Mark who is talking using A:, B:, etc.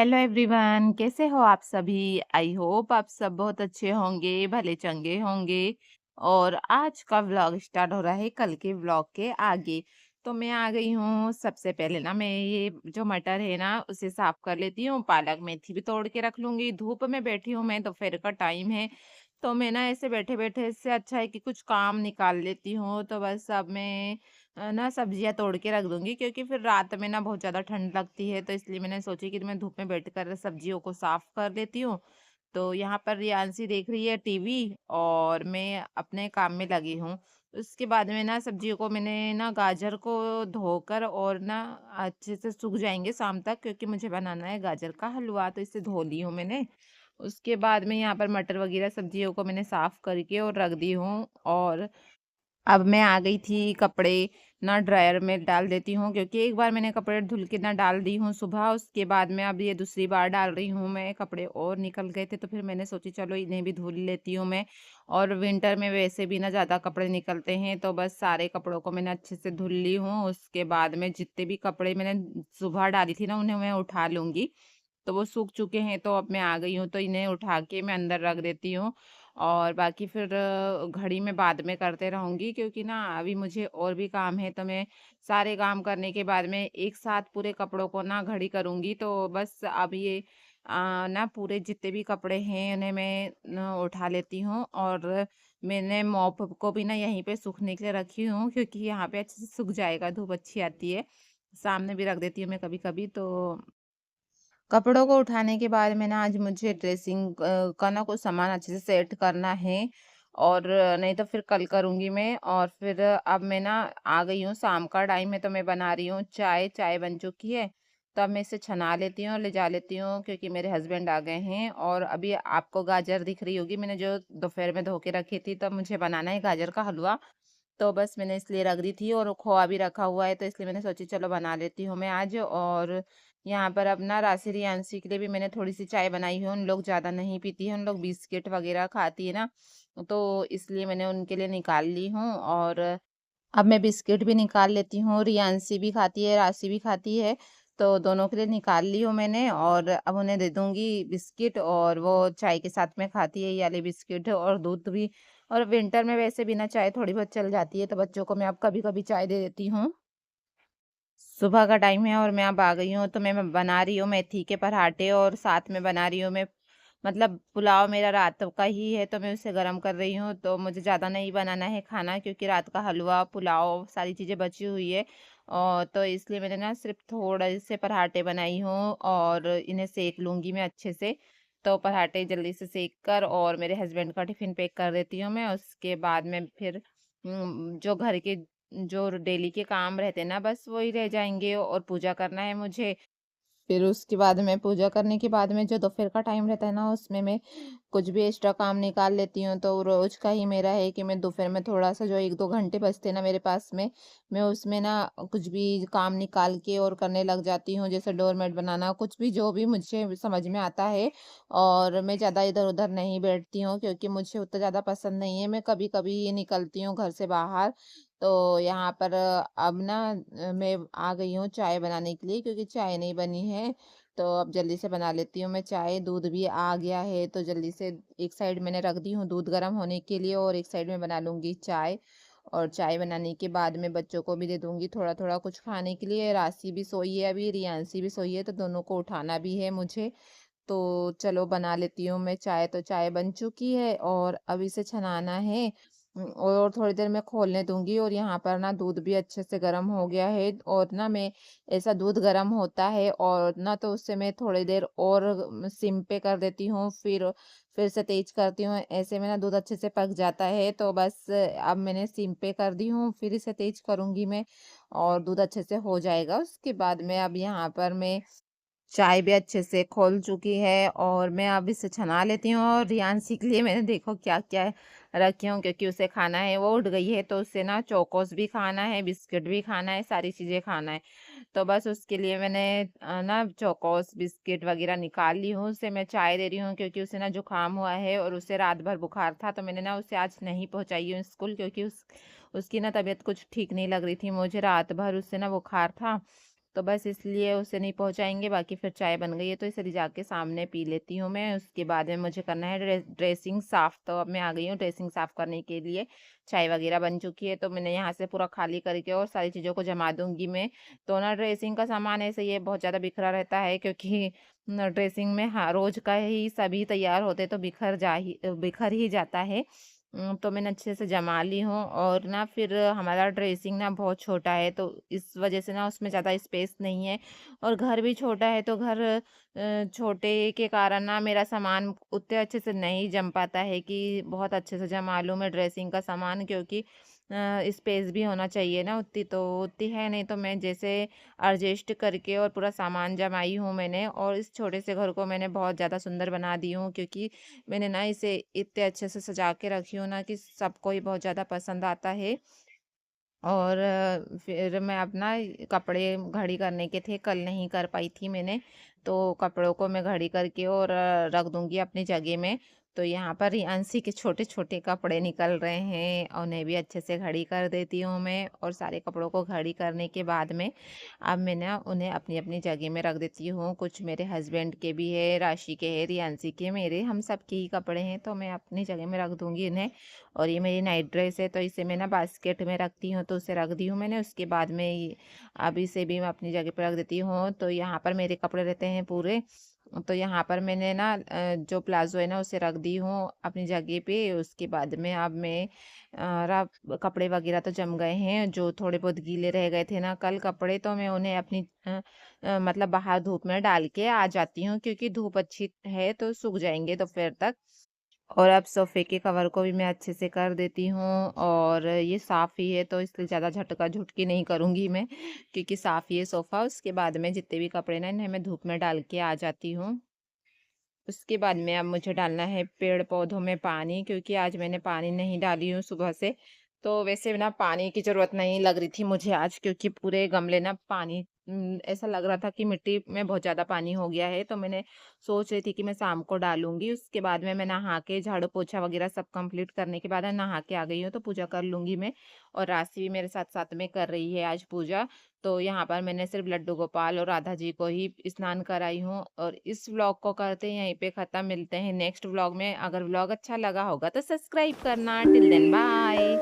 A: Hello everyone, कैसे हो आप सभी? आई होप आप सब बहुत अच्छे होंगे, भले चंगे होंगे। और आज का व्लॉग स्टार्ट हो रहा है कल के व्लॉग के आगे। तो मैं आ गई हूँ। सबसे पहले ना मैं ये जो मटर है ना उसे साफ कर लेती हूँ। पालक मेथी भी तोड़ के रख लूंगी। धूप में बैठी हूँ, मैं दोपहर का टाइम है। तो मैं ना ऐसे बैठे बैठे इससे अच्छा है कि कुछ काम निकाल लेती हूँ। तो बस अब मैं ना सब्जियाँ तोड़ के रख दूँगी, क्योंकि फिर रात में ना बहुत ज़्यादा ठंड लगती है, तो इसलिए मैंने सोची कि मैं धूप में बैठकर सब्जियों को साफ कर लेती हूँ। तो यहाँ पर रियांशी देख रही है टीवी और मैं अपने काम में लगी हूँ। उसके बाद में ना सब्जियों को मैंने ना गाजर को धोकर और ना अच्छे से सूख जाएँगे शाम तक, क्योंकि मुझे बनाना है गाजर का हलवा, तो इसे धो ली हूँ मैंने। उसके बाद में यहाँ पर मटर वगैरह सब्जियों को मैंने साफ करके और रख दी हूँ। और अब मैं आ गई थी कपड़े ना ड्रायर में डाल देती हूँ, क्योंकि एक बार मैंने कपड़े धुल के ना डाल दी हूँ सुबह। उसके बाद में अब ये दूसरी बार डाल रही हूँ मैं। कपड़े और निकल गए थे तो फिर मैंने सोची चलो इन्हें भी धुल लेती हूँ मैं। और विंटर में वैसे भी ना ज़्यादा कपड़े निकलते हैं, तो बस सारे कपड़ों को मैंने अच्छे से धुल ली हूँ। उसके बाद में जितने भी कपड़े मैंने सुबह डाली थी ना उन्हें मैं उठा लूँगी। तो वो सूख चुके हैं, तो अब मैं आ गई हूँ, तो इन्हें उठा के मैं अंदर रख देती हूँ। और बाकी फिर घड़ी में बाद में करते रहूँगी, क्योंकि ना अभी मुझे और भी काम है। तो मैं सारे काम करने के बाद में एक साथ पूरे कपड़ों को ना घड़ी करूँगी। तो बस अब ये ना पूरे जितने भी कपड़े हैं उन्हें मैं न उठा लेती हूँ। और मैंने मॉप को भी ना यहीं पे सूखने के लिए रखी हूँ, क्योंकि यहाँ पे अच्छे से सूख जाएगा, धूप अच्छी आती है। सामने भी रख देती हूँ मैं कभी-कभी। तो कपड़ों को उठाने के बाद में ना आज मुझे ड्रेसिंग का ना कुछ सामान अच्छे से सेट करना है। और नहीं तो फिर कल करूँगी मैं। और फिर अब मैं ना आ गई हूँ, शाम का टाइम है, तो मैं बना रही हूँ चाय। चाय बन चुकी है, तो अब मैं इसे छना लेती हूँ और ले जा लेती हूँ, क्योंकि मेरे हस्बैंड आ गए हैं। और अभी आपको गाजर दिख रही होगी, मैंने जो दोपहर में धो के रखी थी, तो मुझे बनाना है गाजर का हलवा। तो बस मैंने इसलिए रख दी थी, और खोआ भी रखा हुआ है, तो इसलिए मैंने सोची चलो बना लेती हूँ मैं आज। और यहाँ पर अपना राशि रियांशी के लिए भी मैंने थोड़ी सी चाय बनाई है। उन लोग ज़्यादा नहीं पीती है, उन लोग बिस्किट वगैरह खाती है ना, तो इसलिए मैंने उनके लिए निकाल ली हूँ। और अब मैं बिस्किट भी निकाल लेती हूँ। रियांशी भी खाती है, राशि भी खाती है, तो दोनों के लिए निकाल ली हूँ मैंने। और अब उन्हें दे दूंगी बिस्किट, और वो चाय के साथ में खाती है ये वाले बिस्किट और दूध भी। और विंटर में वैसे बिना चाय थोड़ी बहुत चल जाती है, तो बच्चों को मैं अब कभी कभी चाय दे देती हूँ। सुबह का टाइम है और मैं अब आ गई हूँ, तो मैं बना रही हूँ मेथी के पराठे, और साथ में बना रही हूँ मैं मतलब पुलाव। मेरा रात का ही है, तो मैं उसे गर्म कर रही हूँ। तो मुझे ज़्यादा नहीं बनाना है खाना, क्योंकि रात का हलवा पुलाव सारी चीज़ें बची हुई है। और तो इसलिए मैंने ना सिर्फ थोड़े से पराठे बनाई हूँ, और इन्हें सेक लूँगी मैं अच्छे से। तो पराठे जल्दी से सेक कर और मेरे हस्बैंड का टिफ़िन पैक कर देती हूँ मैं। उसके बाद में फिर जो घर के जो डेली के काम रहते हैं ना, बस वही रह जाएँगे, और पूजा करना है मुझे। फिर उसके बाद में पूजा करने के बाद में जो दोपहर का टाइम रहता है ना, उसमें मैं कुछ भी एक्स्ट्रा काम निकाल लेती हूँ। तो रोज़ का ही मेरा है कि मैं दोपहर में थोड़ा-सा जो 1-2 घंटे बचते हैं ना मेरे पास में, मैं उसमें ना कुछ भी काम निकाल के और करने लग जाती हूँ। जैसे डोरमेट बनाना, कुछ भी जो भी मुझे समझ में आता है। और मैं ज़्यादा इधर-उधर नहीं बैठती हूँ, क्योंकि मुझे उतना ज़्यादा पसंद नहीं है। मैं कभी-कभी ही निकलती हूँ घर से बाहर। तो यहाँ पर अब ना मैं आ गई हूँ चाय बनाने के लिए, क्योंकि चाय नहीं बनी है। तो अब जल्दी से बना लेती हूँ मैं चाय। दूध भी आ गया है, तो जल्दी से एक साइड मैंने रख दी हूँ दूध गर्म होने के लिए, और एक साइड में बना लूँगी चाय। और चाय बनाने के बाद में बच्चों को भी दे दूँगी थोड़ा-थोड़ा कुछ खाने के लिए। राशि भी सोई है अभी, रियांशी भी सोई है, तो दोनों को उठाना भी है मुझे। तो चलो बना लेती हूँ मैं चाय। तो चाय बन चुकी है और अब इसे छनाना है। और थोड़ी देर में खोलने दूंगी। और यहाँ पर ना दूध भी अच्छे से गर्म हो गया है, और ना मैं ऐसा दूध गर्म होता है और ना तो उससे मैं थोड़ी देर और सिम पे कर देती हूँ, फिर से तेज करती हूँ। ऐसे में ना दूध अच्छे से पक जाता है। तो बस अब मैंने सिम पे कर दी हूँ, फिर इसे तेज करूंगी मैं, और दूध अच्छे से हो जाएगा। उसके बाद में अब यहाँ पर मैं चाय भी अच्छे से खौल चुकी है, और मैं अब इसे छना लेती हूँ। और रियांशी के लिए मैंने देखो क्या-क्या रखी हूँ, क्योंकि उसे खाना है, वो उठ गई है, तो उसे ना चोकोस भी खाना है, बिस्किट भी खाना है, सारी चीज़ें खाना है। तो बस उसके लिए मैंने ना चोकोस, बिस्किट वगैरह निकाल ली हूँ। उसे मैं चाय दे रही हूँ, क्योंकि उसे ना जुकाम हुआ है और उसे रात भर बुखार था। तो मैंने ना उसे आज नहीं पहुँचाई हूँ स्कूल, क्योंकि उसकी ना तबीयत कुछ ठीक नहीं लग रही थी। मुझे रात भर उससे ना बुखार था। तो बस इसलिए उसे नहीं पहुँचाएँगे, बाकी फिर चाय बन गई है तो इसे ले जाके सामने पी लेती हूँ मैं। उसके बाद में मुझे करना है ड्रेसिंग साफ़, तो अब मैं आ गई हूँ ड्रेसिंग साफ़ करने के लिए। चाय वग़ैरह बन चुकी है तो मैंने यहाँ से पूरा खाली करके और सारी चीज़ों को जमा दूँगी मैं। तो ना ड्रेसिंग का सामान ऐसे ये बहुत ज़्यादा बिखरा रहता है, क्योंकि न ड्रेसिंग में हाँ, रोज़ का ही सभी तैयार होते तो बिखर ही जाता है। तो मैंने अच्छे से जमा ली हूँ, और ना फिर हमारा ड्रेसिंग ना बहुत छोटा है, तो इस वजह से ना उसमें ज़्यादा स्पेस नहीं है, और घर भी छोटा है, तो घर छोटे के कारण ना मेरा सामान उतने अच्छे से नहीं जम पाता है कि बहुत अच्छे से जमा लूँ मैं ड्रेसिंग का सामान, क्योंकि स्पेस भी होना चाहिए ना उतनी, तो उतनी है नहीं, तो मैं जैसे एडजस्ट करके और पूरा सामान जमाई हूँ मैंने, और इस छोटे से घर को मैंने बहुत ज़्यादा सुंदर बना दी हूँ, क्योंकि मैंने ना इसे इतने अच्छे से सजा के रखी हूँ ना कि सबको ही बहुत ज़्यादा पसंद आता है। और फिर मैं अपना कपड़े घड़ी करने के थे, कल नहीं कर पाई थी मैंने, तो कपड़ों को मैं घड़ी करके और रख दूंगी अपनी जगह में। तो यहाँ पर रियांशी के छोटे छोटे कपड़े निकल रहे हैं, और उन्हें भी अच्छे से घड़ी कर देती हूँ मैं, और सारे कपड़ों को घड़ी करने के बाद में अब मैं ना उन्हें अपनी अपनी जगह में रख देती हूँ। कुछ मेरे हस्बैंड के भी है, राशि के है, रियांशी के, मेरे, हम सब के ही कपड़े हैं, तो मैं अपनी जगह में रख दूंगी इन्हें। और ये मेरी नाइट ड्रेस है, तो इसे मैं ना बास्केट में रखती हूँ, तो उसे रख दी हूँ मैंने। उसके बाद में अब इसे भी मैं अपनी जगह पर रख देती हूँ। तो यहाँ पर मेरे कपड़े रहते हैं पूरे, तो यहाँ पर मैंने ना जो प्लाजो है ना उसे रख दी हूँ अपनी जगह पे। उसके बाद में अब मैं कपड़े वगैरह तो जम गए हैं, जो थोड़े बहुत गीले रह गए थे ना कल कपड़े, तो मैं उन्हें अपनी मतलब बाहर धूप में डाल के आ जाती हूँ, क्योंकि धूप अच्छी है तो सूख जाएंगे दोपहर तक। और अब सोफ़े के कवर को भी मैं अच्छे से कर देती हूँ, और ये साफ़ ही है तो इसलिए ज़्यादा झटका-झुटकी नहीं करूँगी मैं, क्योंकि साफ़ ही है सोफ़ा। उसके बाद में जितने भी कपड़े ना इन्हें मैं धूप में डाल के आ जाती हूँ। उसके बाद में अब मुझे डालना है पेड़-पौधों में पानी, क्योंकि आज मैंने पानी नहीं डाली हूँ सुबह से। तो वैसे ना पानी की ज़रूरत नहीं लग रही थी मुझे आज, क्योंकि पूरे गमले ना पानी, ऐसा लग रहा था कि मिट्टी में बहुत ज़्यादा पानी हो गया है, तो मैंने सोच रही थी कि मैं शाम को डालूँगी। उसके बाद में मैं नहा के झाड़ू-पोछा वगैरह सब कंप्लीट करने के बाद नहा के आ गई हूँ, तो पूजा कर लूँगी मैं, और राशि भी मेरे साथ-साथ में कर रही है आज पूजा। तो यहाँ पर मैंने सिर्फ लड्डू गोपाल और राधा जी को ही स्नान कराई हूँ, और इस व्लॉग को करते हैं यहीं पे खत्म। मिलते हैं नेक्स्ट व्लॉग में। अगर व्लॉग अच्छा लगा होगा तो सब्सक्राइब करना। Till then bye.